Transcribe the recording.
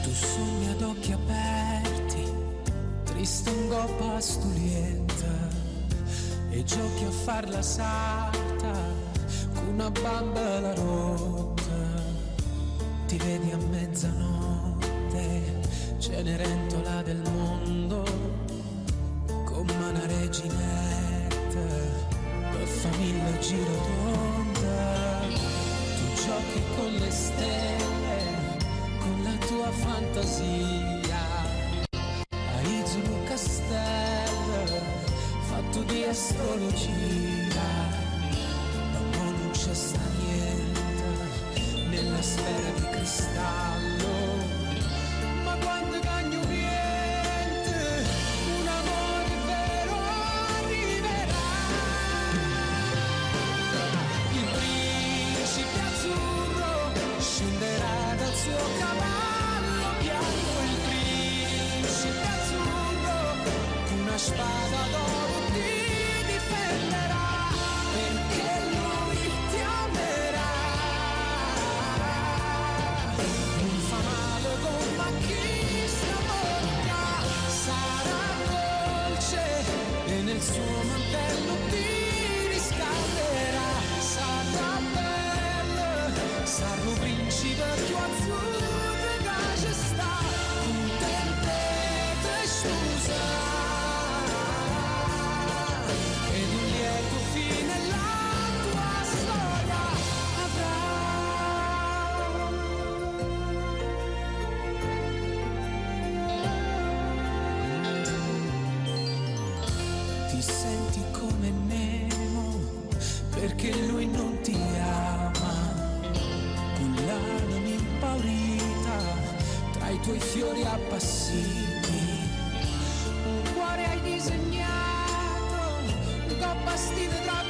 Tu sogni ad occhi aperti, triste in goppa stulienta, e giochi a far la sarta con una bambola rotta. Ti vedi a mezzanotte, Cenerentola del mondo, come una reginetta, per famiglia girotonda. Tu giochi con le stelle, con la tua fantasia, a Izulu Castello, fatto di astrologia. Ma non c'è sta niente nella sfera di cristallo. Ma quando cagno niente, un amore vero arriverà. Il principe azzurro scenderà dal suo cavallo bianco. Il principe azzurro con una spada d'oro ti difenderà, perché lui ti amerà. Non fa male come a chi stravolga, sarà dolce e nel suo mantello ti riscalderà. Sarà bello, sarà principe più azzurro che ci sta, contente te scusa, ed un lieto fine la tua storia avrà. Ti senti come Nemo perché lui non ti ama, con l'anima impaurita tra i tuoi fiori appassiti. Un cuore hai disegnato, un coppa stile tra